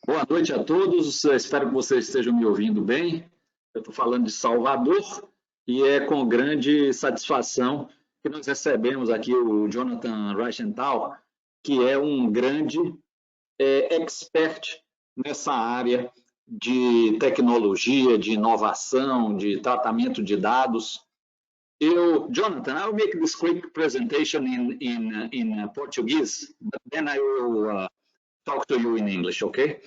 Boa noite a todos, espero que vocês estejam me ouvindo bem. Eu estou falando de Salvador e é com grande satisfação que nós recebemos aqui o Jonathan Reichental, que é um grande expert nessa área de tecnologia, de inovação, de tratamento de dados. Jonathan, I'll make this quick presentation in Portuguese, but then I will talk to you in English, okay?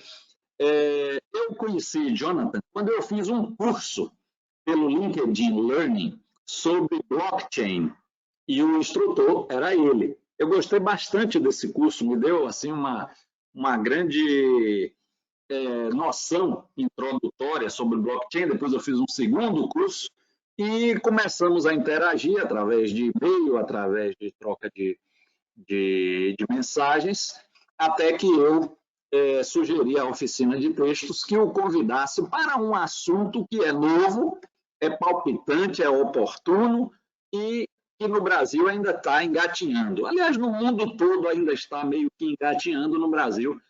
Eu conheci Jonathan quando eu fiz um curso pelo LinkedIn Learning sobre blockchain e o instrutor era ele. Eu gostei bastante desse curso, me deu assim uma grande noção introdutória sobre blockchain. Depois eu fiz um segundo curso e começamos a interagir através de e-mail, através de troca de mensagens, até que eu sugeri à oficina de textos que o convidasse para um assunto que é novo, é palpitante, é oportuno e que no Brasil ainda está engatinhando. Aliás, no mundo todo ainda está meio que engatinhando, no Brasil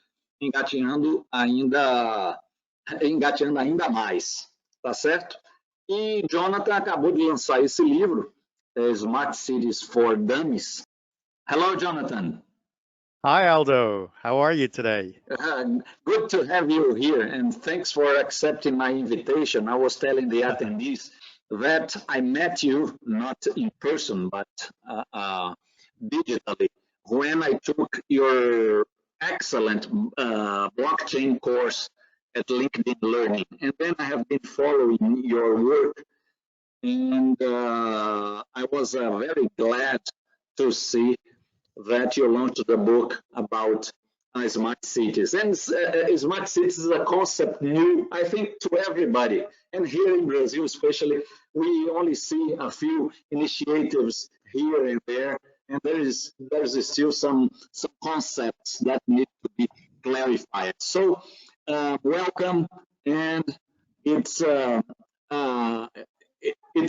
engatinhando ainda mais, tá certo? E Jonathan acabou de lançar esse livro, Smart Cities for Dummies. Hello, Jonathan. Hi, Aldo. How are you today? Good to have you here, and thanks for accepting my invitation. I was telling the attendees that I met you not in person, but digitally, when I took your excellent blockchain course at LinkedIn Learning. And then I have been following your work, and I was very glad to see that you launched the book about smart cities. And smart cities is a concept new, I think, to everybody. And here in Brazil, especially, we only see a few initiatives here and there, and there's still some concepts that need to be clarified. So, welcome, and it's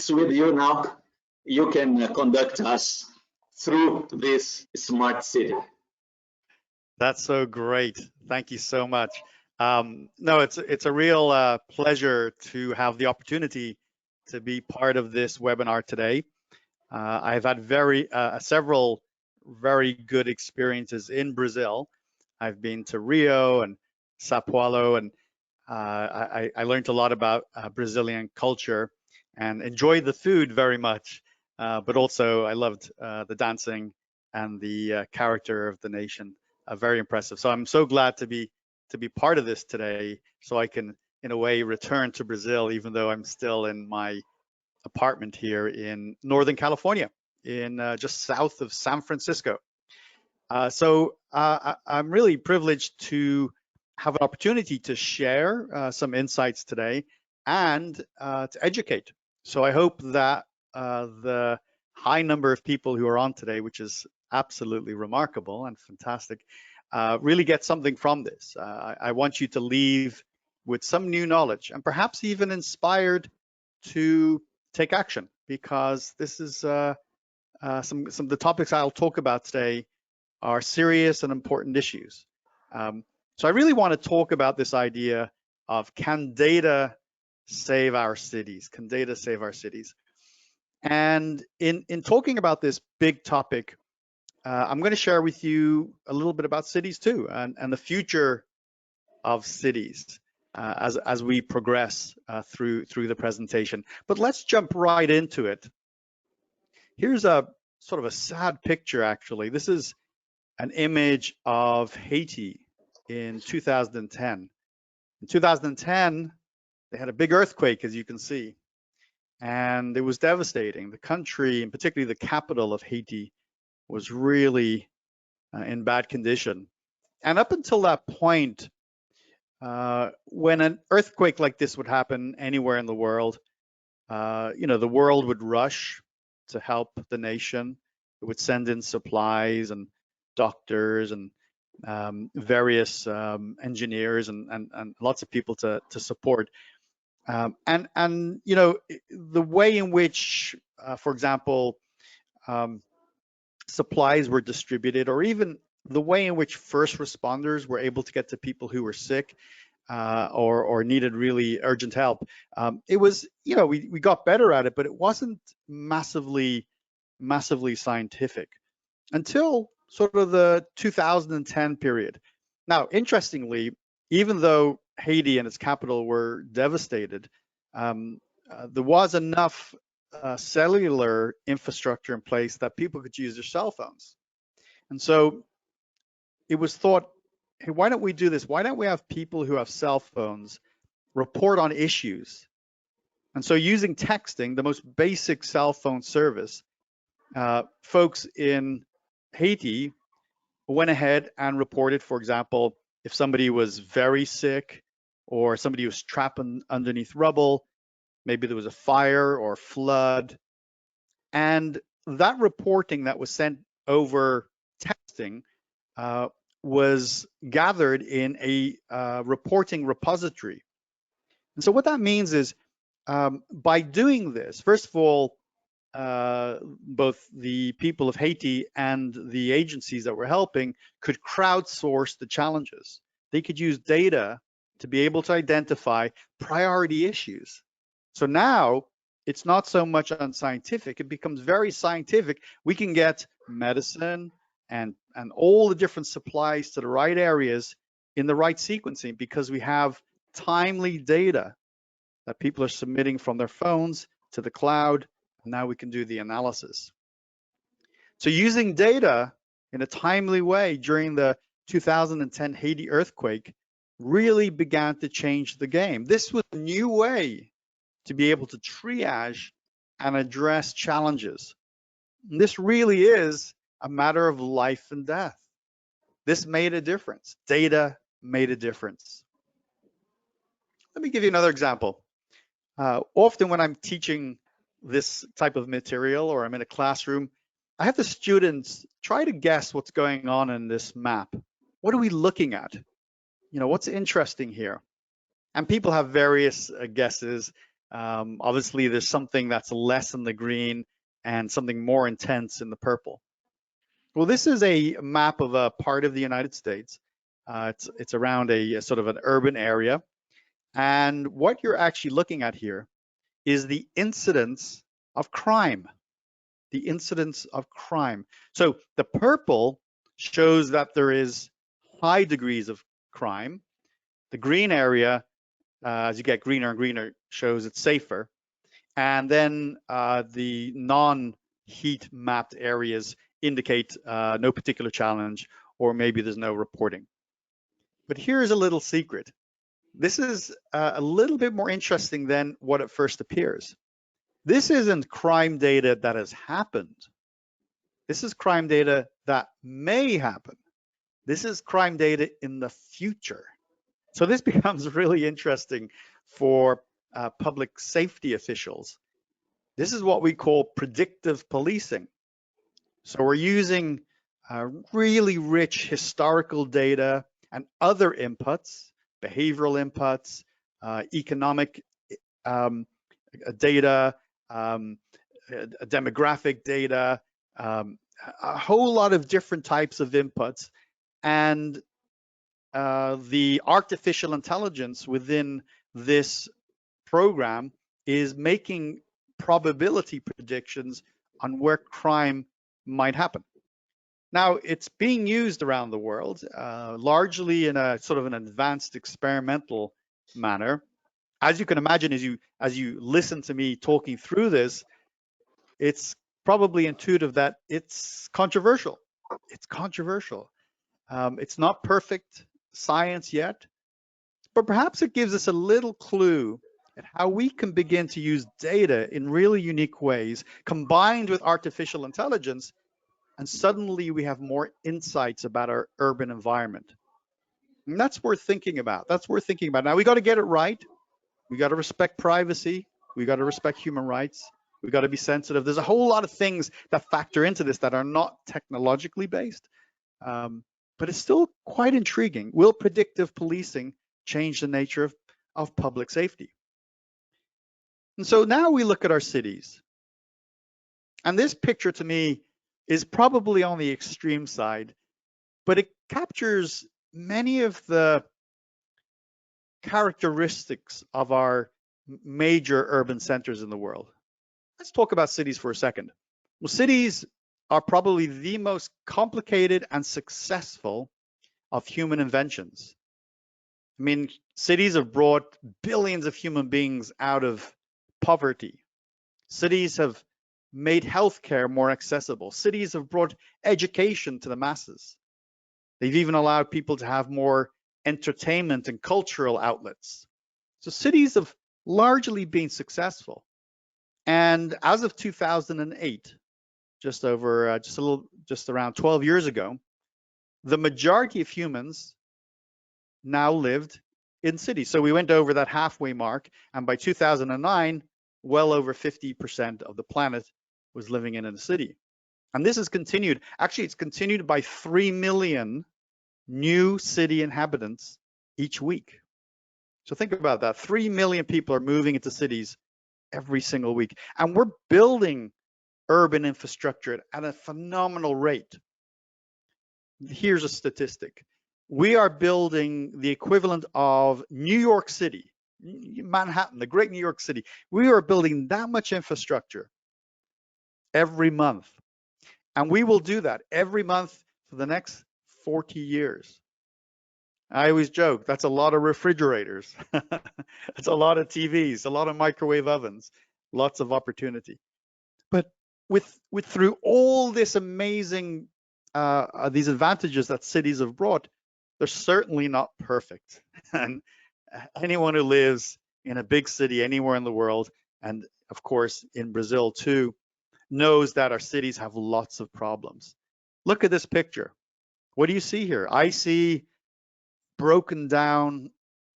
with you now. You can conduct us through this smart city. That's so great. Thank you so much. No, it's a real pleasure to have the opportunity to be part of this webinar today. I've had several very good experiences in Brazil. I've been to Rio and Sao Paulo, and I learned a lot about Brazilian culture and enjoyed the food very much. But also I loved the dancing and the character of the nation. Very impressive. So I'm so glad to be part of this today, so I can, in a way, return to Brazil, even though I'm still in my apartment here in Northern California, in just south of San Francisco. So I'm really privileged to have an opportunity to share some insights today and to educate. So I hope that the high number of people who are on today, which is absolutely remarkable and fantastic, really get something from this. I want you to leave with some new knowledge and perhaps even inspired to take action, because this is some of the topics I'll talk about today are serious and important issues. So I really want to talk about this idea of, can data save our cities? Can data save our cities? And in talking about this big topic, I'm going to share with you a little bit about cities too, and the future of cities as we progress through the presentation. But let's jump right into it. Here's a sort of a sad picture, actually. This is an image of Haiti in 2010. In 2010, they had a big earthquake, as you can see, and it was devastating. The country, and particularly the capital of Haiti, was really in bad condition. And up until that point, when an earthquake like this would happen anywhere in the world, the world would rush to help the nation. It would send in supplies and doctors and various engineers and lots of people to support. And the way in which, for example, supplies were distributed, or even the way in which first responders were able to get to people who were sick or needed really urgent help. It was, you know, we got better at it, but it wasn't massively scientific until sort of the 2010 period. Now, interestingly, even though Haiti and its capital were devastated, there was enough cellular infrastructure in place that people could use their cell phones. And so it was thought, hey, why don't we do this? Why don't we have people who have cell phones report on issues? And so using texting, the most basic cell phone service, folks in Haiti went ahead and reported, for example, if somebody was very sick or somebody was trapped underneath rubble, maybe there was a fire or flood. And that reporting that was sent over texting was gathered in a reporting repository. And so what that means is by doing this, first of all, both the people of Haiti and the agencies that were helping could crowdsource the challenges. They could use data to be able to identify priority issues. So now it's not so much unscientific, it becomes very scientific. We can get medicine and all the different supplies to the right areas in the right sequencing because we have timely data that people are submitting from their phones to the cloud. And now we can do the analysis. So using data in a timely way during the 2010 Haiti earthquake really began to change the game. This was a new way to be able to triage and address challenges. And this really is a matter of life and death. This made a difference. Data made a difference. Let me give you another example. Often when I'm teaching this type of material or I'm in a classroom, I have the students try to guess what's going on in this map. What are we looking at? You know, what's interesting here? And people have various guesses. Obviously, there's something that's less in the green and something more intense in the purple. Well, this is a map of a part of the United States. It's around a sort of an urban area. And what you're actually looking at here is the incidence of crime. The incidence of crime. So the purple shows that there is high degrees of crime. The green area, as you get greener and greener, shows it's safer. And then the non-heat mapped areas indicate no particular challenge, or maybe there's no reporting. But here's a little secret. This is a little bit more interesting than what it first appears. This isn't crime data that has happened. This is crime data that may happen. This is crime data in the future. So this becomes really interesting for public safety officials. This is what we call predictive policing. So we're using really rich historical data and other inputs, behavioral inputs, economic data, demographic data, a whole lot of different types of inputs. And the artificial intelligence within this program is making probability predictions on where crime might happen. Now, it's being used around the world, largely in a sort of an advanced experimental manner. As you can imagine, as you listen to me talking through this, it's probably intuitive that it's controversial. It's controversial. It's not perfect science yet, but perhaps it gives us a little clue at how we can begin to use data in really unique ways, combined with artificial intelligence, and suddenly we have more insights about our urban environment. And that's worth thinking about. That's worth thinking about. Now, we got to get it right. We got to respect privacy. We got to respect human rights. We got to be sensitive. There's a whole lot of things that factor into this that are not technologically based, but it's still quite intriguing. Will predictive policing change the nature of public safety? And so now we look at our cities. And this picture to me is probably on the extreme side, but it captures many of the characteristics of our major urban centers in the world. Let's talk about cities for a second. Well, cities are probably the most complicated and successful of human inventions. I mean, cities have brought billions of human beings out of poverty. Cities have made healthcare more accessible. Cities have brought education to the masses. They've even allowed people to have more entertainment and cultural outlets. So cities have largely been successful. And as of 2008, just around 12 years ago, the majority of humans now lived in cities. So we went over that halfway mark, and by 2009, well over 50% of the planet was living in a city. And this has continued. Actually, it's continued by 3 million new city inhabitants each week. So think about that. 3 million people are moving into cities every single week. And we're building urban infrastructure at a phenomenal rate. Here's a statistic. We are building the equivalent of New York City, Manhattan, the great New York City. We are building that much infrastructure every month. And we will do that every month for the next 40 years. I always joke, that's a lot of refrigerators. It's a lot of TVs, a lot of microwave ovens, lots of opportunity. But through all this amazing, these advantages that cities have brought, they're certainly not perfect. And anyone who lives in a big city anywhere in the world, and of course in Brazil too, knows that our cities have lots of problems. Look at this picture. What do you see here? I see broken down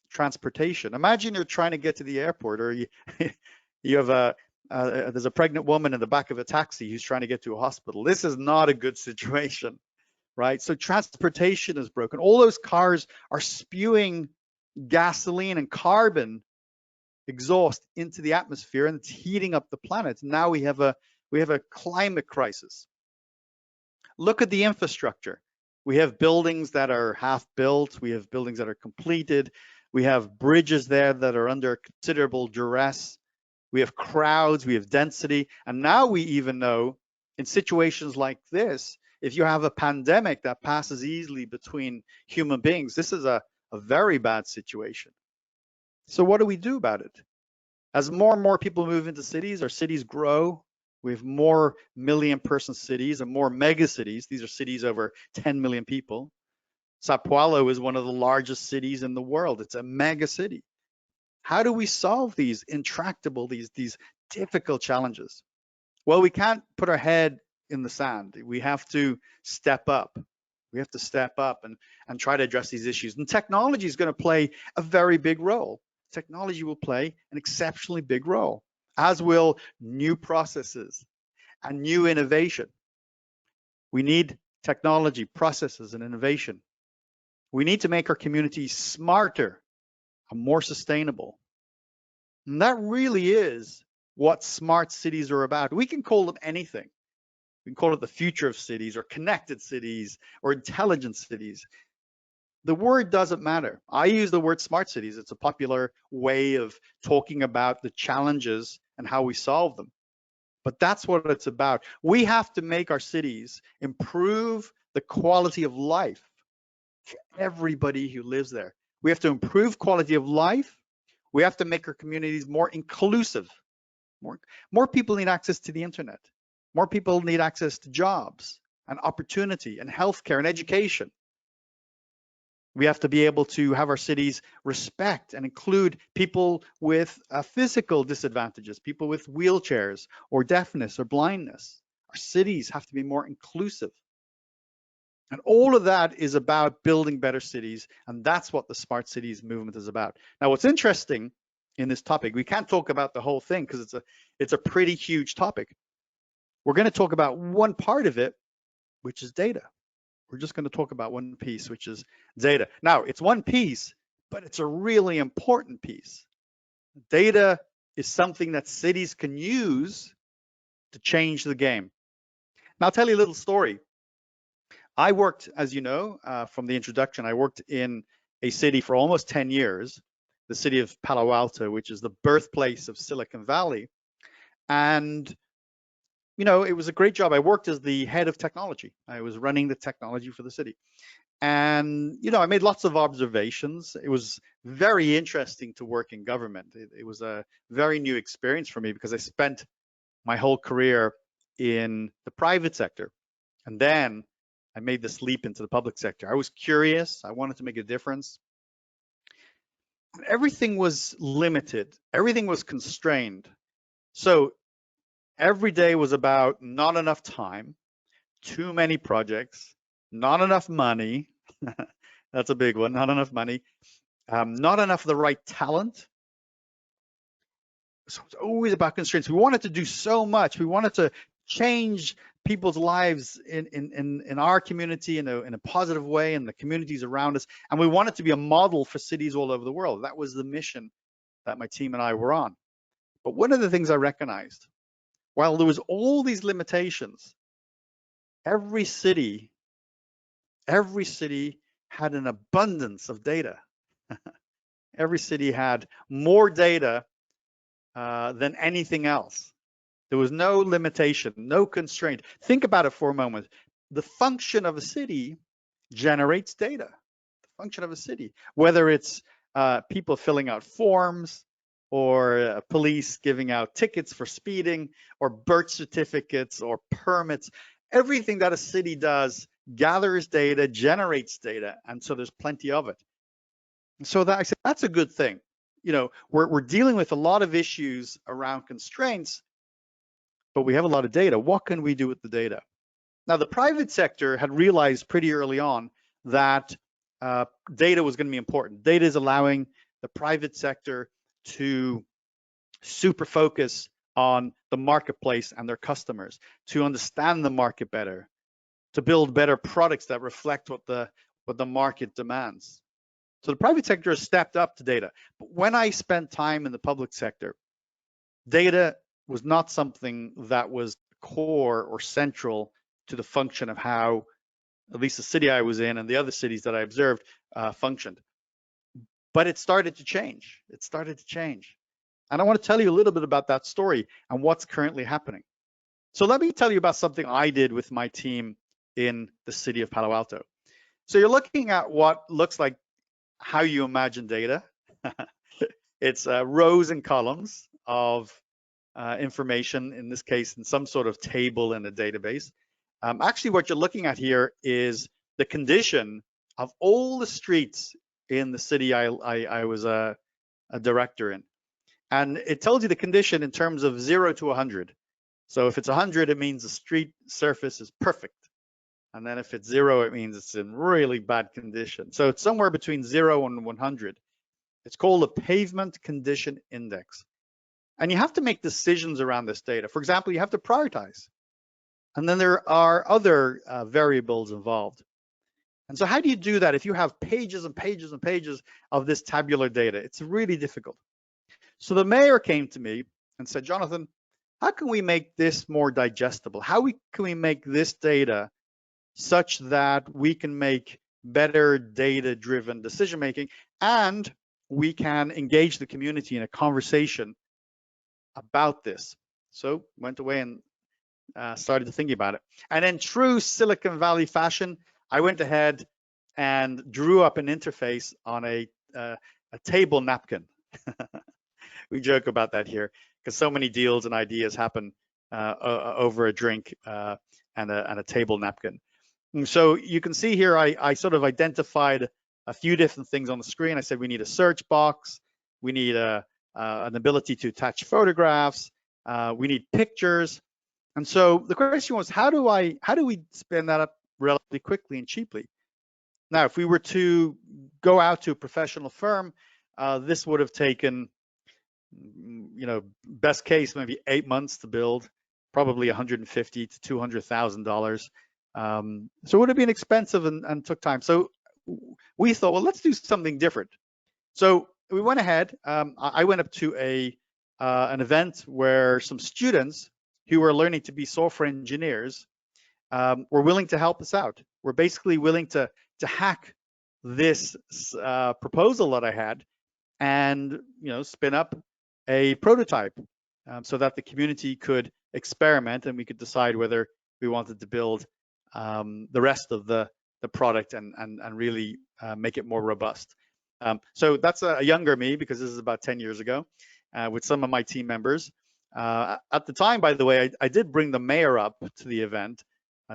transportation. Imagine you're trying to get to the airport, or you have there's a pregnant woman in the back of a taxi who's trying to get to a hospital. This is not a good situation, right? So transportation is broken. All those cars are spewing gasoline and carbon exhaust into the atmosphere, and it's heating up the planet. Now we have a climate crisis. Look at the infrastructure. We have buildings that are half built. We have buildings that are completed. We have bridges there that are under considerable duress. We have crowds, we have density. And now we even know in situations like this, if you have a pandemic that passes easily between human beings, this is a very bad situation. So what do we do about it? As more and more people move into cities, our cities grow. We have more million-person cities and more mega cities. These are cities over 10 million people. Sao Paulo is one of the largest cities in the world. It's a mega city. How do we solve these intractable, these difficult challenges? Well, we can't put our head in the sand. We have to step up. We have to step up and try to address these issues. And technology is going to play a very big role. Technology will play an exceptionally big role, as will new processes and new innovation. We need technology, processes, and innovation. We need to make our communities smarter and more sustainable. And that really is what smart cities are about. We can call them anything. We can call it the future of cities, or connected cities, or intelligent cities. The word doesn't matter. I use the word smart cities. It's a popular way of talking about the challenges and how we solve them. But that's what it's about. We have to make our cities improve the quality of life for everybody who lives there. We have to improve quality of life. We have to make our communities more inclusive. More people need access to the internet. More people need access to jobs and opportunity and healthcare and education. We have to be able to have our cities respect and include people with physical disadvantages, people with wheelchairs or deafness or blindness. Our cities have to be more inclusive. And all of that is about building better cities, and that's what the Smart Cities movement is about. Now, what's interesting in this topic, we can't talk about the whole thing because it's a pretty huge topic. We're going to talk about one part of it, which is data. We're just going to talk about one piece, which is data. Now, it's one piece, but it's a really important piece. Data is something that cities can use to change the game. Now, I'll tell you a little story. I worked, as you know, from the introduction, I worked in a city for almost 10 years, the city of Palo Alto, which is the birthplace of Silicon Valley. And, you know, it was a great job. I worked as the head of technology. I was running the technology for the city. And, you know, I made lots of observations. It was very interesting to work in government. It was a very new experience for me because I spent my whole career in the private sector. And then I made this leap into the public sector. I was curious. I wanted to make a difference. Everything was limited. Everything was constrained. So every day was about not enough time, too many projects, not enough money. That's a big one, not enough money, not enough of the right talent. So it's always about constraints. We wanted to do so much. We wanted to change people's lives in our community in a positive way, and the communities around us. And we wanted to be a model for cities all over the world. That was the mission that my team and I were on. But one of the things I recognized, while there was all these limitations, every city had an abundance of data. Every city had more data than anything else. There was no limitation, no constraint. Think about it for a moment. The function of a city generates data. The function of a city, whether it's people filling out forms, or police giving out tickets for speeding, or birth certificates, or permits, everything that a city does gathers data, generates data, and so there's plenty of it. And so that I said, that's a good thing. You know, we're dealing with a lot of issues around constraints, but we have a lot of data. What can we do with the data? Now, the private sector had realized pretty early on that data was going to be important. Data is allowing the private sector to super focus on the marketplace and their customers, to understand the market better, to build better products that reflect what the market demands. So the private sector has stepped up to data. But when I spent time in the public sector, data was not something that was core or central to the function of how at least the city I was in and the other cities that I observed functioned. But it started to change. It started to change. And I want to tell you a little bit about that story and what's currently happening. So let me tell you about something I did with my team in the city of Palo Alto. So you're looking at what looks like how you imagine data. It's rows and columns of information, in this case, in some sort of table in a database. Actually, what you're looking at here is the condition of all the streets in the city I was a director in. And it tells you the condition in terms of 0 to 100. So if it's 100, it means the street surface is perfect. And then if it's 0, it means it's in really bad condition. So it's somewhere between 0 and 100. It's called a pavement condition index. And you have to make decisions around this data. For example, you have to prioritize. And then there are other variables involved. And so how do you do that if you have pages and pages and pages of this tabular data? It's really difficult. So the mayor came to me and said, Jonathan, how can we make this more digestible? How can we make this data such that we can make better data-driven decision-making, and we can engage the community in a conversation about this? So went away and started thinking about it. And in true Silicon Valley fashion, I went ahead and drew up an interface on a table napkin. We joke about that here because so many deals and ideas happen over a drink and a table napkin. And so you can see here, I sort of identified a few different things on the screen. I said we need a search box, we need an ability to attach photographs, we need pictures. And so the question was, how do we spin that up relatively quickly and cheaply? Now, if we were to go out to a professional firm, this would have taken, you know, best case, maybe 8 months to build, probably $150,000 to $200,000. So it would have been expensive and took time. So we thought, well, let's do something different. So we went ahead. I went up to an event where some students who were learning to be software engineers were willing to help us out. were basically willing to hack this proposal that I had and spin up a prototype so that the community could experiment and we could decide whether we wanted to build the rest of the product and really make it more robust. So that's a younger me, because this is about 10 years ago, with some of my team members. At the time, by the way, I did bring the mayor up to the event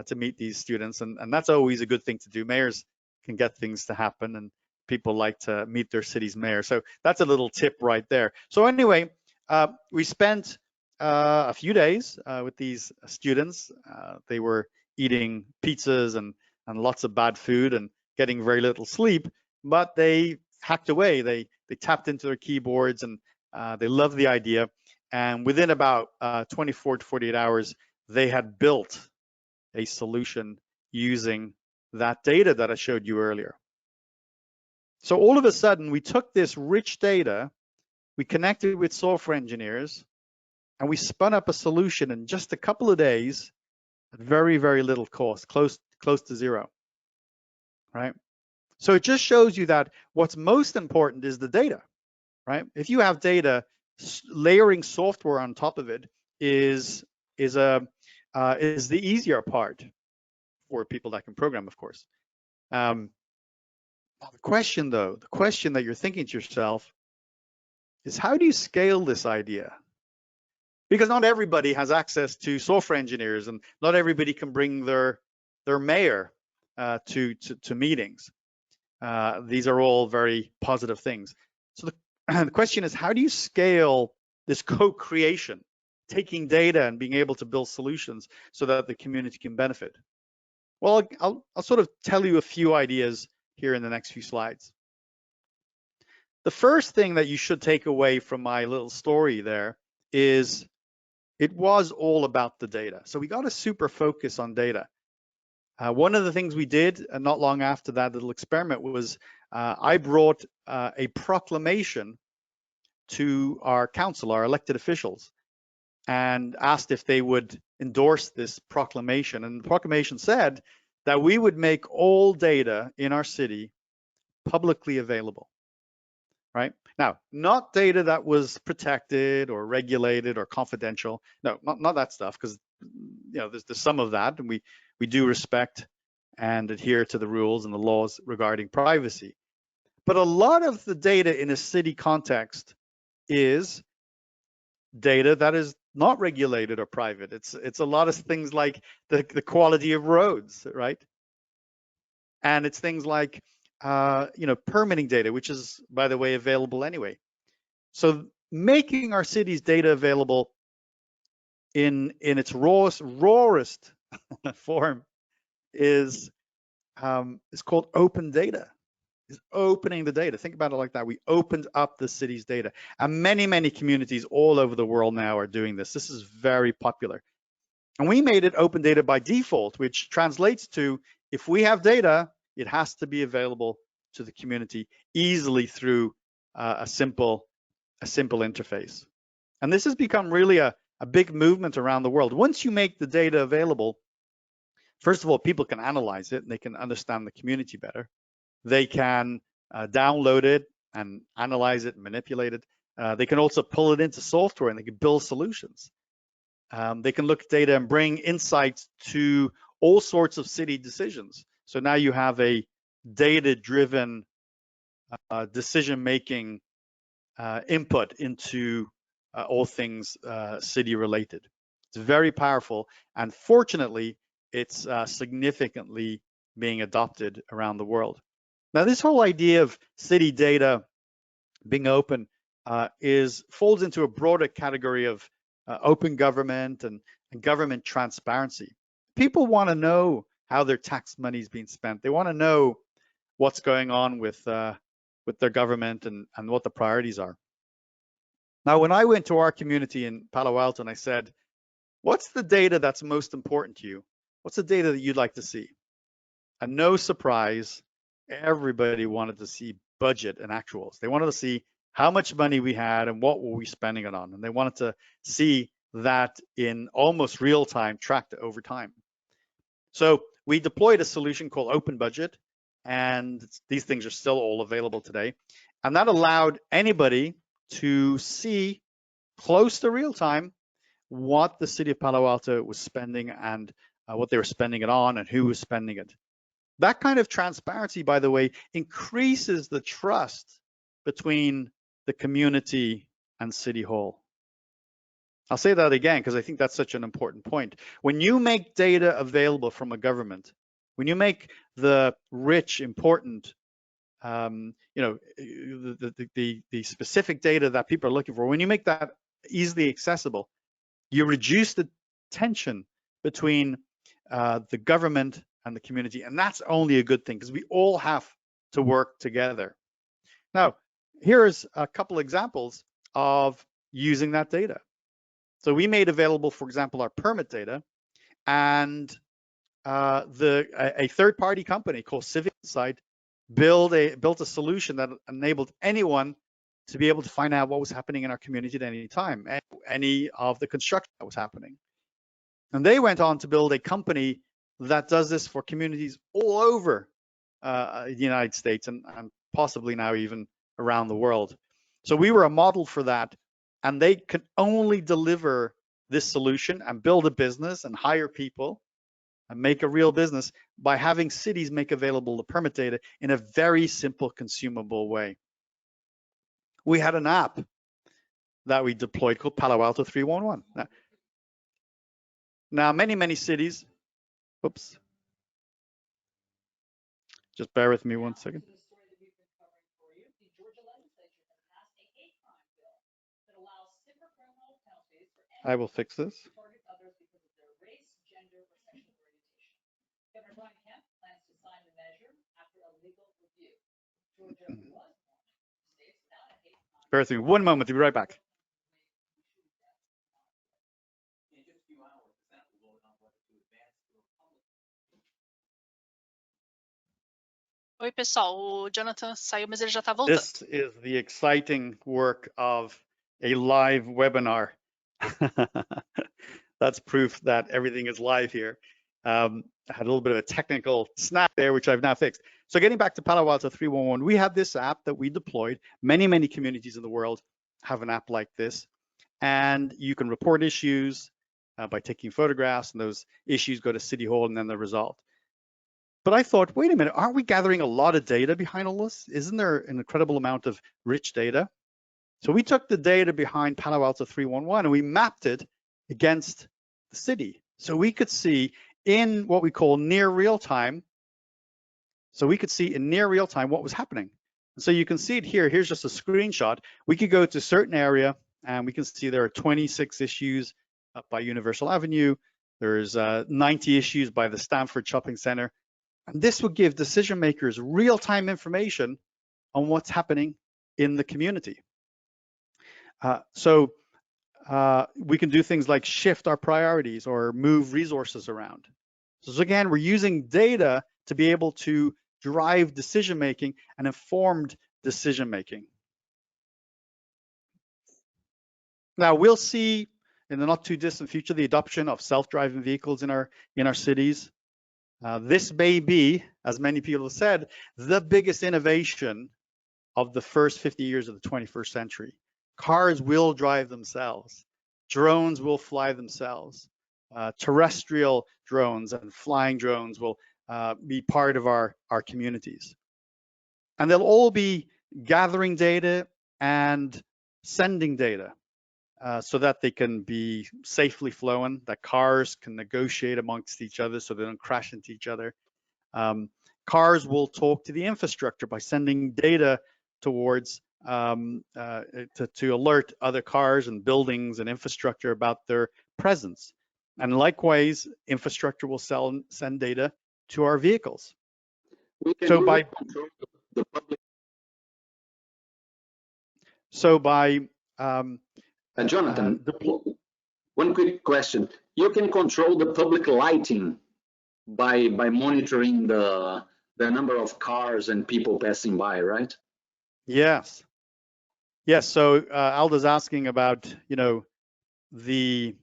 to meet these students, and that's always a good thing to do. Mayors can get things to happen, and people like to meet their city's mayor. So that's a little tip right there. So anyway, we spent a few days with these students. They were eating pizzas and lots of bad food and getting very little sleep, but they hacked away. They tapped into their keyboards, and they loved the idea. And within about 24 to 48 hours, they had built a solution using that data that I showed you earlier. So all of a sudden, we took this rich data, we connected with software engineers, and we spun up a solution in just a couple of days at very, very little cost, close to zero, right? So it just shows you that what's most important is the data, right? If you have data, layering software on top of it is the easier part for people that can program, of course. The question that you're thinking to yourself is, how do you scale this idea? Because not everybody has access to software engineers, and not everybody can bring their mayor to meetings. These are all very positive things. So the question is, how do you scale this co-creation, taking data and being able to build solutions so that the community can benefit? Well, I'll sort of tell you a few ideas here in the next few slides. The first thing that you should take away from my little story there is it was all about the data. So we got to super focus on data. One of the things we did not long after that little experiment was I brought a proclamation to our council, our elected officials, and asked if they would endorse this proclamation. And the proclamation said that we would make all data in our city publicly available, right? Now, not data that was protected or regulated or confidential. No, not that stuff, because there's some of that, and we do respect and adhere to the rules and the laws regarding privacy. But a lot of the data in a city context is data that is not regulated or private. It's a lot of things like the quality of roads, right? And it's things like permitting data, which is, by the way, available anyway. So making our city's data available in its rawest form is called open data. Is opening the data. Think about it like that. We opened up the city's data, and many communities all over the world now are doing this. This is very popular, and we made it open data by default, which translates to, if we have data, it has to be available to the community easily through a simple interface. And this has become really a big movement around the world. Once you make the data available, first of all, people can analyze it and they can understand the community better. They can download it and analyze it and manipulate it. They can also pull it into software and they can build solutions. They can look at data and bring insights to all sorts of city decisions. So now you have a data-driven decision-making input into all things city-related. It's very powerful, and fortunately, it's significantly being adopted around the world. Now, this whole idea of city data being open falls into a broader category of open government and government transparency. People want to know how their tax money is being spent. They want to know what's going on with their government and what the priorities are. Now, when I went to our community in Palo Alto and I said, what's the data that's most important to you? What's the data that you'd like to see? And no surprise, everybody wanted to see budget and actuals. They wanted to see how much money we had and what were we spending it on. And they wanted to see that in almost real time, tracked over time. So we deployed a solution called Open Budget, and these things are still all available today. And that allowed anybody to see close to real time what the city of Palo Alto was spending and what they were spending it on and who was spending it. That kind of transparency, by the way, increases the trust between the community and City Hall. I'll say that again because I think that's such an important point. When you make data available from a government, when you make the rich important, you know, the specific data that people are looking for, when you make that easily accessible, you reduce the tension between the government and the community, and that's only a good thing because we all have to work together. Now, here's a couple examples of using that data. So we made available, for example, our permit data, and a third-party company called Civic Insight built a solution that enabled anyone to be able to find out what was happening in our community at any time, any of the construction that was happening. And they went on to build a company that does this for communities all over the United States and possibly now even around the world. So we were a model for that, and they could only deliver this solution and build a business and hire people and make a real business by having cities make available the permit data in a very simple, consumable way. We had an app that we deployed called Palo Alto 311. Now many cities, oops, just bear with me one second. I will fix this. Bear with me 1 moment, I'll be right back. Oi, pessoal, o Jonathan saiu, mas ele já está voltando. This is the exciting work of a live webinar. That's proof that everything is live here. I had a little bit of a technical snap there, which I've now fixed. So getting back to Palo Alto 311, we have this app that we deployed. Many communities in the world have an app like this. And you can report issues by taking photographs, and those issues go to City Hall and then they're resolved. But I thought, wait a minute, aren't we gathering a lot of data behind all this? Isn't there an incredible amount of rich data? So we took the data behind Palo Alto 311 and we mapped it against the city. So we could see in what we call near real time. So we could see in near real time what was happening. And so you can see it here. Here's just a screenshot. We could go to a certain area and we can see there are 26 issues up by Universal Avenue. There's 90 issues by the Stanford Shopping Center. And this would give decision makers real-time information on what's happening in the community. So we can do things like shift our priorities or move resources around. So again, we're using data to be able to drive decision-making and informed decision-making. Now we'll see in the not too distant future the adoption of self-driving vehicles in our cities. This may be, as many people have said, the biggest innovation of the first 50 years of the 21st century. Cars will drive themselves. Drones will fly themselves. Terrestrial drones and flying drones will be part of our communities. And they'll all be gathering data and sending data so that they can be safely flown, that cars can negotiate amongst each other so they don't crash into each other. Cars will talk to the infrastructure by sending data towards to alert other cars and buildings and infrastructure about their presence. And likewise, infrastructure will send data to our vehicles. So by Jonathan, one quick question. You can control the public lighting by monitoring the number of cars and people passing by, right? Yes. So Aldo's asking about, the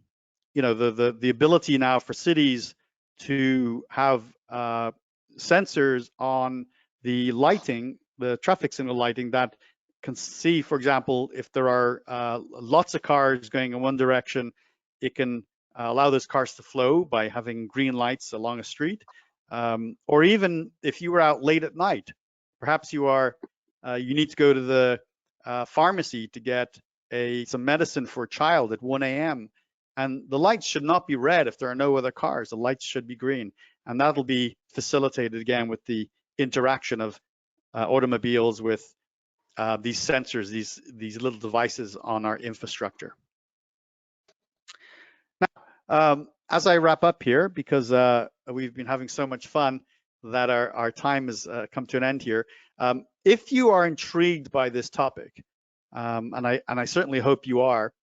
ability now for cities to have sensors on the lighting, the traffic signal lighting, that can see, for example, if there are lots of cars going in one direction, it can allow those cars to flow by having green lights along a street. Or even if you were out late at night, perhaps you need to go to the pharmacy to get some medicine for a child at 1 a.m. And the lights should not be red if there are no other cars. The lights should be green. And that'll be facilitated again with the interaction of automobiles with these sensors, these little devices on our infrastructure. Now, as I wrap up here, because we've been having so much fun that our time has come to an end here. If you are intrigued by this topic, and I certainly hope you are,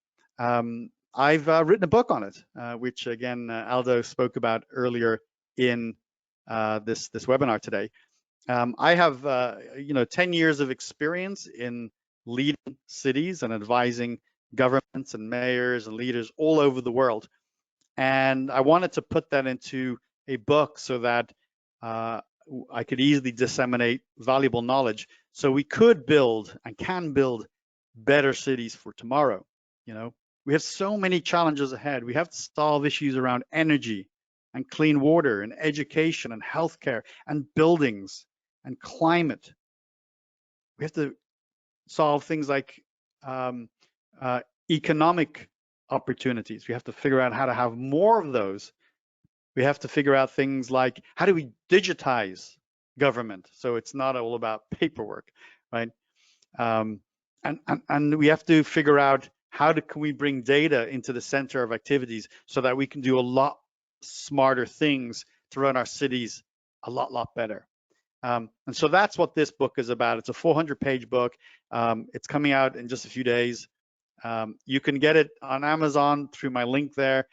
I've written a book on it, which again Aldo spoke about earlier in this webinar today. I have 10 years of experience in leading cities and advising governments and mayors and leaders all over the world, and I wanted to put that into a book so that I could easily disseminate valuable knowledge, so we could build and can build better cities for tomorrow. We have so many challenges ahead. We have to solve issues around energy and clean water and education and healthcare and buildings and climate. We have to solve things like economic opportunities. We have to figure out how to have more of those. We have to figure out things like, how do we digitize government so it's not all about paperwork, right? And we have to figure out can we bring data into the center of activities so that we can do a lot smarter things to run our cities a lot better. And so that's what this book is about. It's a 400-page book. It's coming out in just a few days. You can get it on Amazon through my link there,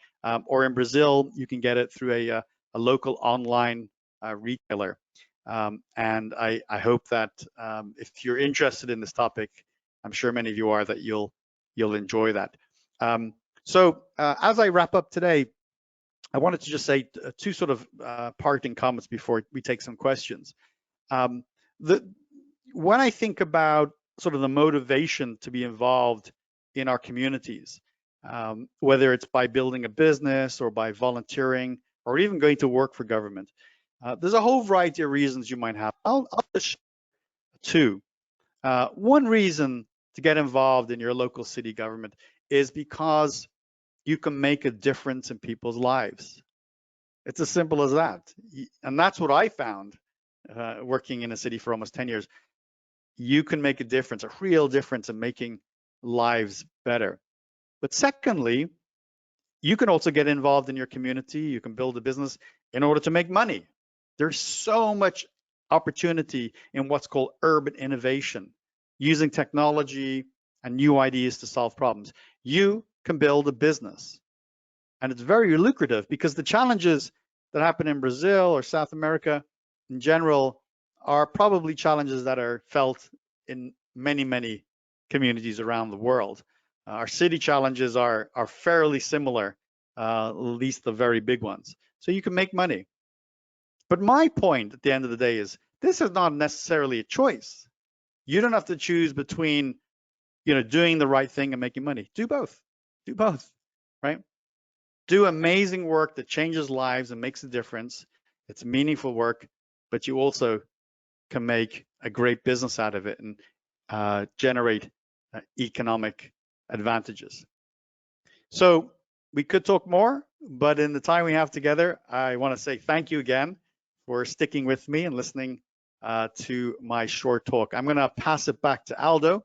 or in Brazil, you can get it through a local online retailer. And I hope that if you're interested in this topic, I'm sure many of you are, that you'll enjoy that. So as I wrap up today, I wanted to just say two sort of parting comments before we take some questions. When I think about sort of the motivation to be involved in our communities, whether it's by building a business or by volunteering or even going to work for government, there's a whole variety of reasons you might have. I'll just share two. One reason to get involved in your local city government is because you can make a difference in people's lives. It's as simple as that. And that's what I found working in a city for almost 10 years. You can make a difference, a real difference in making lives better. But secondly, you can also get involved in your community. You can build a business in order to make money. There's so much opportunity in what's called urban innovation, using technology and new ideas to solve problems. You can build a business, and it's very lucrative, because the challenges that happen in Brazil or South America in general are probably challenges that are felt in many communities around the world. Our city challenges are fairly similar, at least the very big ones. So you can make money. But my point at the end of the day is, this is not necessarily a choice. You don't have to choose between, doing the right thing and making money. Do both. Do both, right? Do amazing work that changes lives and makes a difference. It's meaningful work, but you also can make a great business out of it and generate economic advantages. So we could talk more, but in the time we have together, I want to say thank you again for sticking with me and listening to my short talk. I'm going to pass it back to Aldo,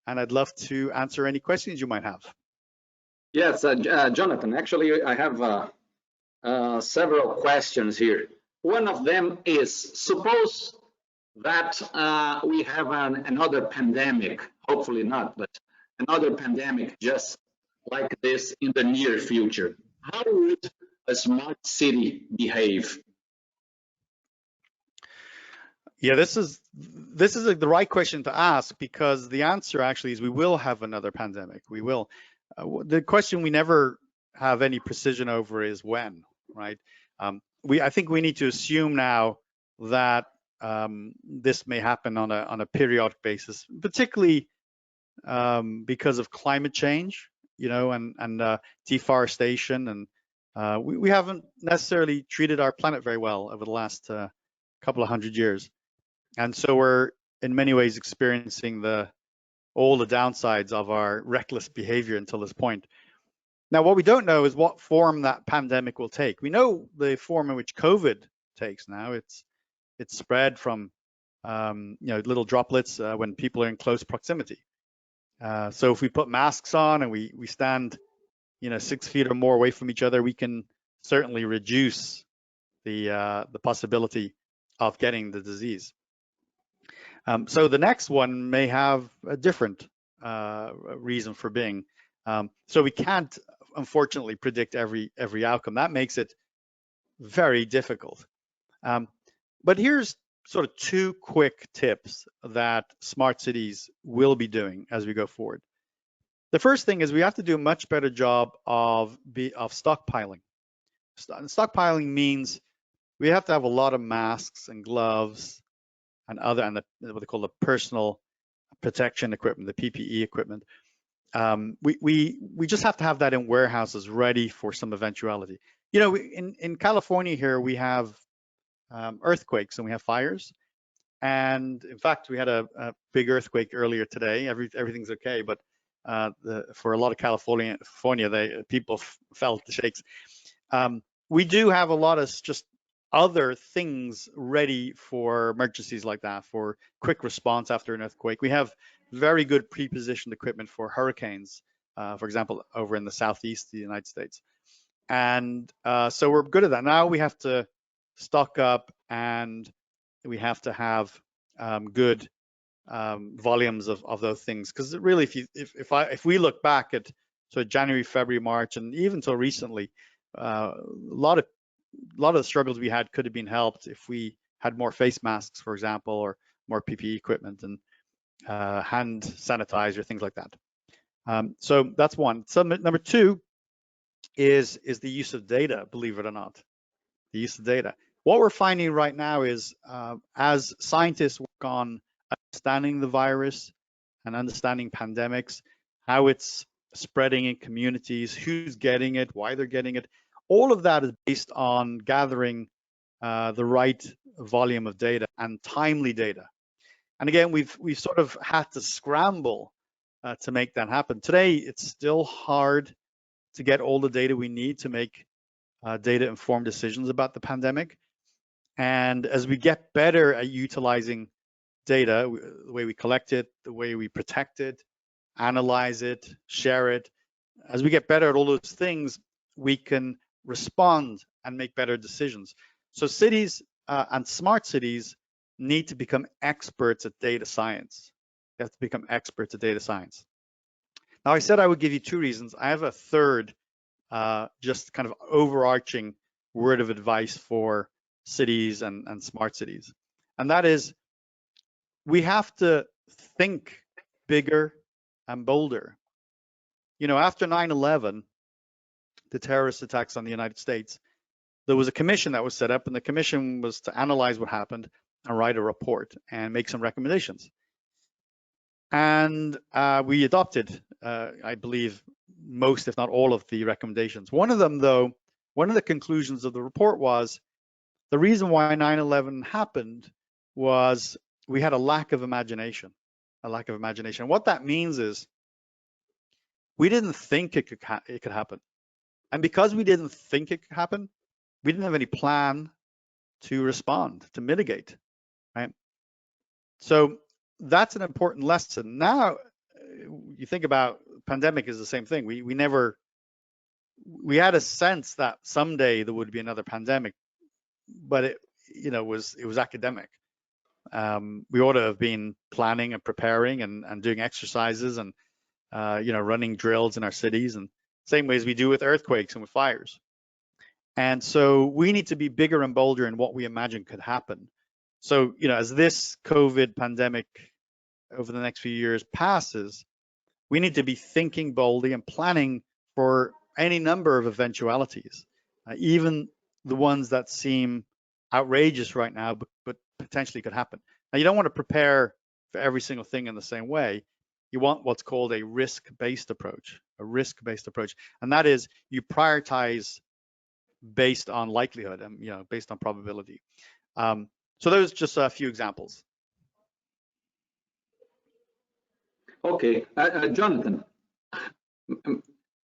and I'd love to answer any questions you might have. Yes, Jonathan, actually, I have several questions here. One of them is, suppose that we have another pandemic, hopefully not, but another pandemic just like this in the near future. How would a smart city behave? Yeah, this is the right question to ask, because the answer actually is we will have another pandemic. We will. The question we never have any precision over is when, right? I think we need to assume now that this may happen on a periodic basis, particularly because of climate change, and deforestation, and we haven't necessarily treated our planet very well over the last couple of hundred years, and so we're in many ways experiencing all the downsides of our reckless behavior until this point. Now, what we don't know is what form that pandemic will take. We know the form in which COVID takes now. It's spread from little droplets when people are in close proximity. So if we put masks on and we stand 6 feet or more away from each other, we can certainly reduce the possibility of getting the disease. So the next one may have a different reason for being. So we can't, unfortunately, predict every outcome. That makes it very difficult. But here's sort of 2 quick tips that smart cities will be doing as we go forward. The first thing is we have to do a much better job of stockpiling. Stockpiling means we have to have a lot of masks and gloves and what they call the personal protection equipment, the PPE equipment. We just have to have that in warehouses ready for some eventuality. In California here, we have earthquakes and we have fires. And in fact, we had a big earthquake earlier today. Everything's okay, but for a lot of California, people felt the shakes. We do have a lot of just other things ready for emergencies like that, for quick response after an earthquake. We have very good pre-positioned equipment for hurricanes, for example, over in the southeast of the United States. And so we're good at that. Now we have to stock up, and we have to have good volumes of those things. Because really, if we look back at sort of January, February, March, and even till recently, a lot of the struggles we had could have been helped if we had more face masks, for example, or more PPE equipment and hand sanitizer, things like that. So that's one. So number 2 is the use of data, believe it or not. The use of data. What we're finding right now is as scientists work on understanding the virus and understanding pandemics, how it's spreading in communities, who's getting it, why they're getting it, all of that is based on gathering the right volume of data and timely data. And again, we've sort of had to scramble to make that happen. Today, it's still hard to get all the data we need to make data-informed decisions about the pandemic. And as we get better at utilizing data, the way we collect it, the way we protect it, analyze it, share it, as we get better at all those things, we can respond and make better decisions. So cities and smart cities need to become experts at data science. They have to become experts at data science. Now, I said I would give you 2 reasons. I have a third, just kind of overarching word of advice for cities and smart cities. And that is, we have to think bigger and bolder. After 9/11, the terrorist attacks on the United States, there was a commission that was set up, and the commission was to analyze what happened and write a report and make some recommendations. And we adopted, I believe, most, if not all, of the recommendations. One of them, though, one of the conclusions of the report was the reason why 9/11 happened was we had a lack of imagination, What that means is we didn't think it could happen. And because we didn't think it could happen, we didn't have any plan to respond, to mitigate, right? So that's an important lesson. Now, you think about pandemic is the same thing. We had a sense that someday there would be another pandemic, but it was academic. We ought to have been planning and preparing and doing exercises and running drills in our cities, and same way as we do with earthquakes and with fires. And so we need to be bigger and bolder in what we imagine could happen. So, as this COVID pandemic over the next few years passes, we need to be thinking boldly and planning for any number of eventualities, even the ones that seem outrageous right now, but potentially could happen. Now, you don't want to prepare for every single thing in the same way. You want what's called a risk-based approach, and that is you prioritize based on likelihood and based on probability. So those are just a few examples. Okay, Jonathan,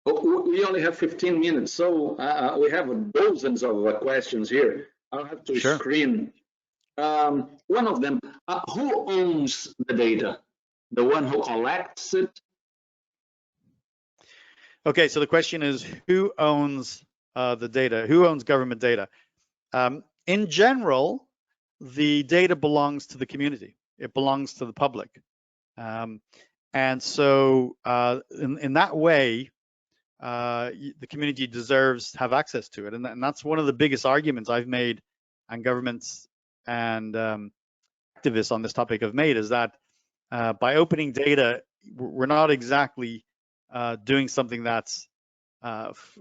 we only have 15 minutes, so we have dozens of questions here. I'll have to screen. One of them, who owns the data? The one who collects it? Okay, so the question is, who owns the data? Who owns government data? In general, the data belongs to the community. It belongs to the public. And so in that way, the community deserves to have access to it. And that's one of the biggest arguments I've made and governments and activists on this topic have made, is that by opening data, we're not exactly doing something that's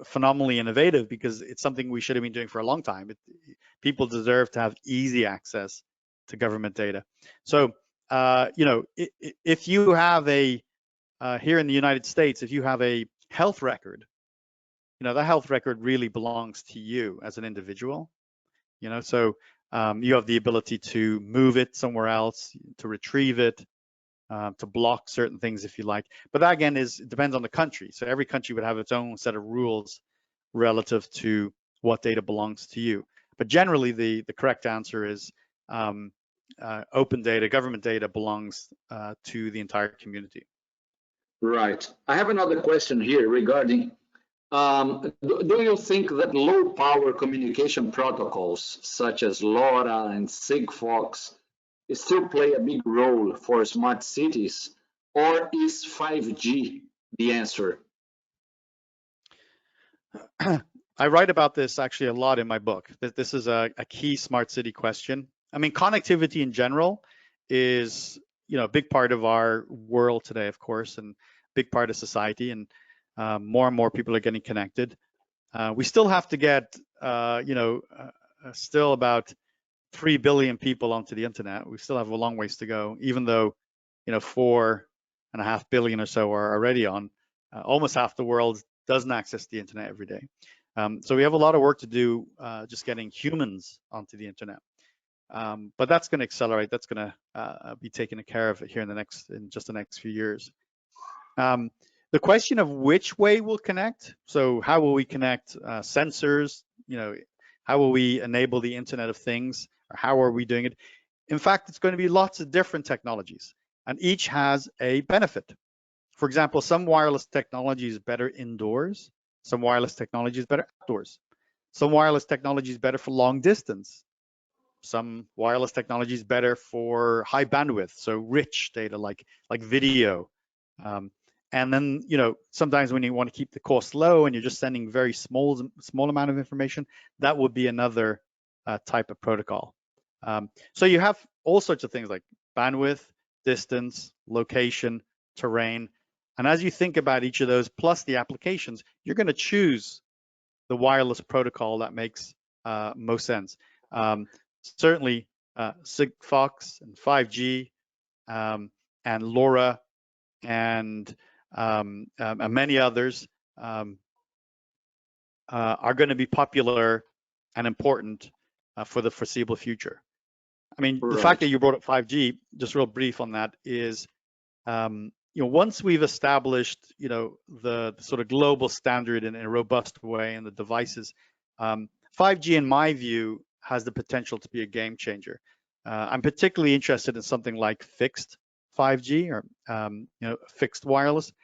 phenomenally innovative, because it's something we should have been doing for a long time. People deserve to have easy access to government data. So, if you have here in the United States, if you have a health record, that health record really belongs to you as an individual. So you have the ability to move it somewhere else, to retrieve it, to block certain things if you like. But that again depends on the country. So every country would have its own set of rules relative to what data belongs to you. But generally, the correct answer is open data, government data belongs to the entire community. Right. I have another question here regarding, do you think that low power communication protocols such as LoRa and Sigfox still play a big role for smart cities, or is 5G the answer? I write about this actually a lot in my book. This is a key smart city question. I mean, connectivity in general is, a big part of our world today, of course, and big part of society, and more and more people are getting connected. We still have to get, still about 3 billion people onto the internet. We still have a long ways to go, even though, 4.5 billion or so are already on. Almost half the world doesn't access the internet every day. So we have a lot of work to do just getting humans onto the internet. But that's going to accelerate. That's going to be taken care of here in just the next few years. The question of which way we'll connect. So how will we connect sensors? How will we enable the Internet of Things? Or how are we doing it? In fact, it's going to be lots of different technologies, and each has a benefit. For example, some wireless technology is better indoors. Some wireless technology is better outdoors. Some wireless technology is better for long distance. Some wireless technology is better for high bandwidth, so rich data like video. And then, sometimes when you want to keep the cost low and you're just sending very small amount of information, that would be another type of protocol. So you have all sorts of things like bandwidth, distance, location, terrain. And as you think about each of those, plus the applications, you're going to choose the wireless protocol that makes most sense. Certainly, Sigfox and 5G and LoRa and many others are going to be popular and important for the foreseeable future. I mean, the fact that you brought up 5G, just real brief on that, is once we've established the sort of global standard in a robust way and the devices, 5G, in my view, has the potential to be a game changer. I'm particularly interested in something like fixed 5G or fixed wireless,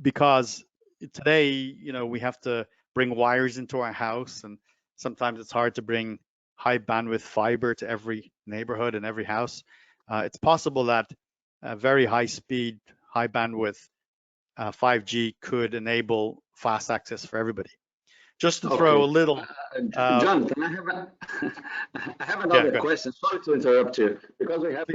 because today we have to bring wires into our house, and sometimes it's hard to bring high bandwidth fiber to every neighborhood and every house. It's possible that very high speed, high bandwidth 5G could enable fast access for everybody. Just to throw a little. Jonathan, I have another question. Sorry to interrupt you, because we have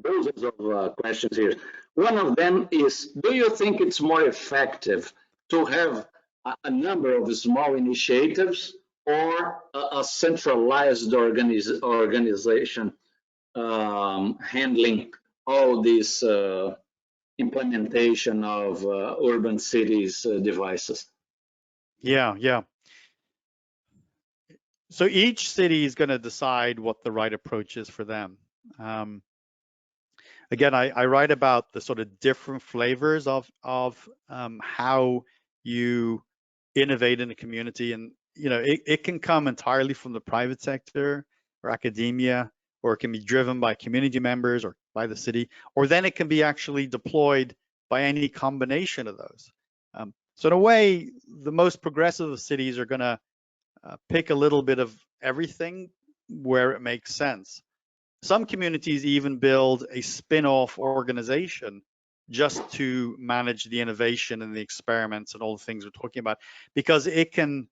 dozens of questions here. One of them is, do you think it's more effective to have a number of small initiatives or a centralized organization handling all this implementation of urban cities devices? Yeah, yeah. So each city is going to decide what the right approach is for them. Again, I write about the sort of different flavors of how you innovate in a community, and it can come entirely from the private sector or academia, or it can be driven by community members or by the city, or then it can be actually deployed by any combination of those. So in a way, the most progressive cities are going to pick a little bit of everything where it makes sense. Some communities even build a spin-off organization just to manage the innovation and the experiments and all the things we're talking about, because it can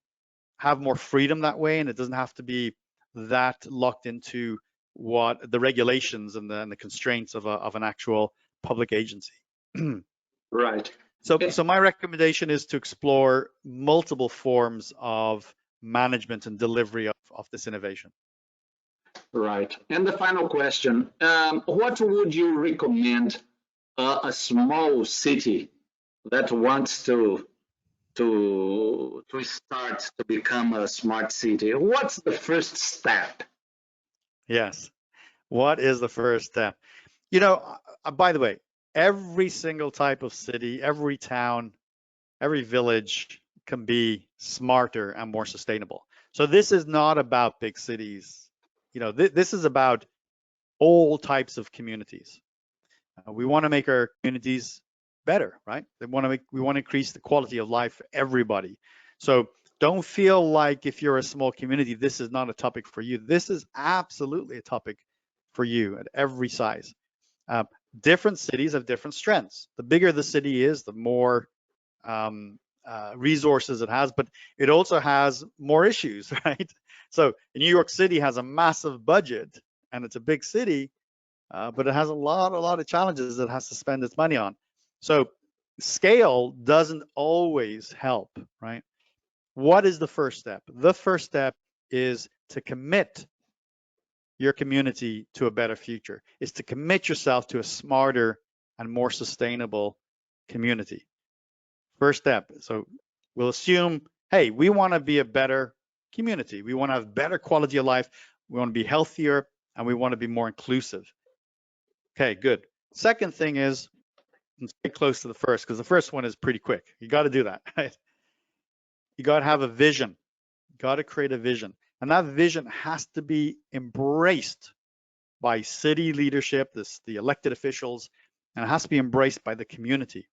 have more freedom that way, and it doesn't have to be that locked into what the regulations and the constraints of an actual public agency. Right. So my recommendation is to explore multiple forms of management and delivery of this innovation. Right. And the final question, what would you recommend a small city that wants to start to become a smart city? What's the first step? Yes. What is the first step? By the way, every single type of city, every town, every village can be smarter and more sustainable. So this is not about big cities. This is about all types of communities. We want to make our communities better, right? We want to increase the quality of life for everybody. So don't feel like if you're a small community, this is not a topic for you. This is absolutely a topic for you at every size. Different cities have different strengths. The bigger the city is, the more resources it has, but it also has more issues, right? So New York City has a massive budget, and it's a big city, but it has a lot of challenges it has to spend its money on. So scale doesn't always help, right? What is the first step? The first step is to commit your community to a better future, is to commit yourself to a smarter and more sustainable community. First step. So we'll assume, hey, we want to be a better community. We want to have better quality of life. We want to be healthier, and we want to be more inclusive. Okay, good. Second thing is, let's get close to the first, because the first one is pretty quick. You got to do that, right? You got to have a vision. You got to create a vision. And that vision has to be embraced by city leadership, the elected officials, and it has to be embraced by the community.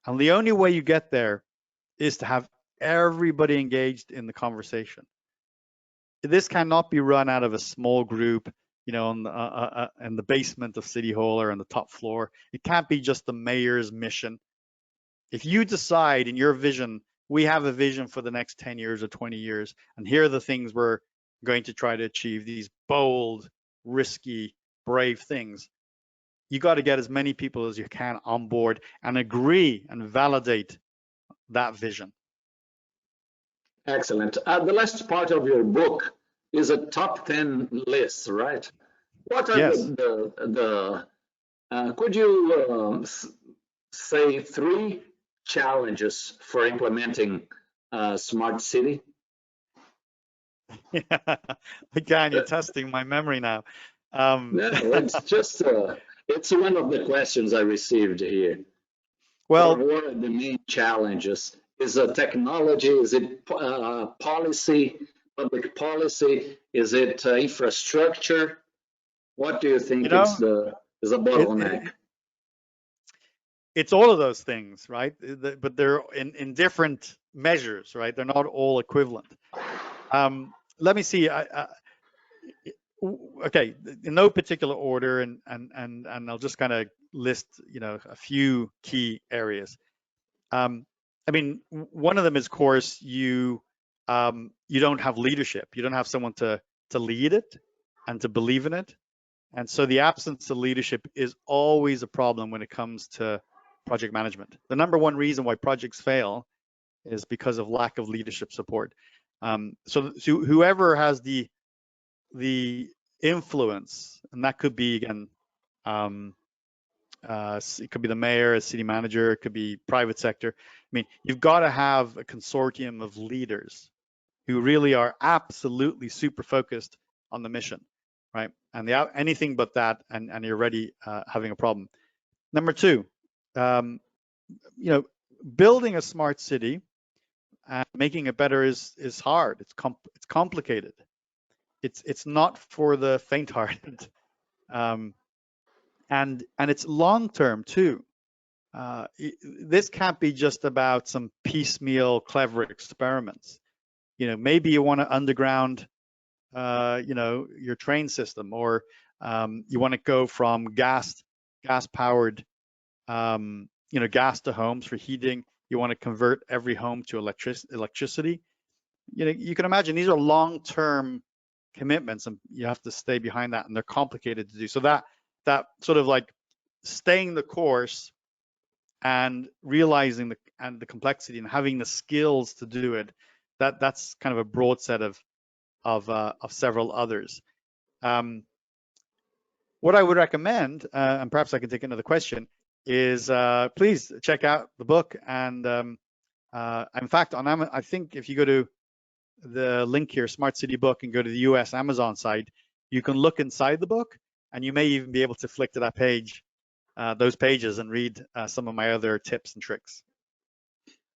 And the only way you get there is to have everybody engaged in the conversation. This cannot be run out of a small group, in the basement of City Hall or on the top floor. It can't be just the mayor's mission. If you decide in your vision, we have a vision for the next 10 years or 20 years, and here are the things we're going to try to achieve, these bold, risky, brave things, you got to get as many people as you can on board and agree and validate that vision. Excellent. The last part of your book is a top 10 list, right? What are Yes. could you say 3 challenges for implementing a smart city? Yeah. Again, you're testing my memory now. No, it's just, it's one of the questions I received here. Well, what are the main challenges? Is it technology? Is it policy, public policy? Is it infrastructure? What do you think is a bottleneck? It's all of those things, right? But they're in different measures, right? They're not all equivalent. Let me see. Okay, in no particular order, and I'll just kind of list, a few key areas. I mean, one of them is, of course, you don't have leadership. You don't have someone to lead it and to believe in it. And so the absence of leadership is always a problem when it comes to project management. The number one reason why projects fail is because of lack of leadership support. So whoever has the influence, and that could be, again, it could be the mayor, a city manager, it could be private sector. I mean, you've got to have a consortium of leaders who really are absolutely super focused on the mission, right? And anything but that, and you're already having a problem. Number two, you know, building a smart city and making it better is hard. It's complicated. It's not for the faint-hearted, and it's long-term too. This can't be just about some piecemeal, clever experiments. You know, maybe you want to underground, you know, your train system, or you want to go from gas-powered, you know, gas to homes for heating. You want to convert every home to electricity. You know, you can imagine these are long-term commitments, and you have to stay behind that, and they're complicated to do. So that sort of like staying the course and realizing the complexity and having the skills to do it, that's kind of a broad set of several others. What I would recommend, and perhaps I can take another question, is please check out the book. And in fact, on Amazon, I think if you go to the link here, Smart City Book, and go to the US Amazon site, you can look inside the book, and you may even be able to flick to that page, those pages, and read some of my other tips and tricks.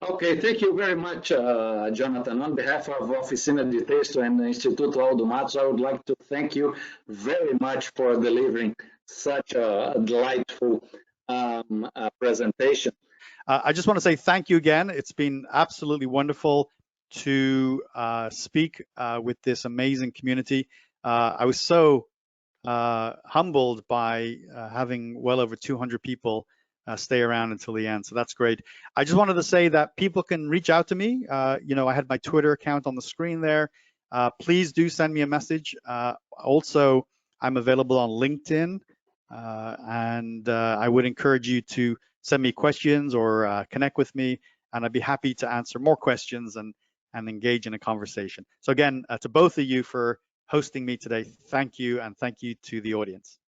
Okay, thank you very much, Jonathan. On behalf of Oficina de Textos and Instituto Aldo Mattos, I would like to thank you very much for delivering such a delightful presentation. I just want to say thank you again. It's been absolutely wonderful to speak with this amazing community. I was so humbled by having well over 200 people stay around until the end. So that's great. I just wanted to say that people can reach out to me. You know, I had my Twitter account on the screen there. Please do send me a message. Also, I'm available on LinkedIn, and I would encourage you to send me questions or connect with me, and I'd be happy to answer more questions and engage in a conversation. So again, to both of you for hosting me today, thank you, and thank you to the audience.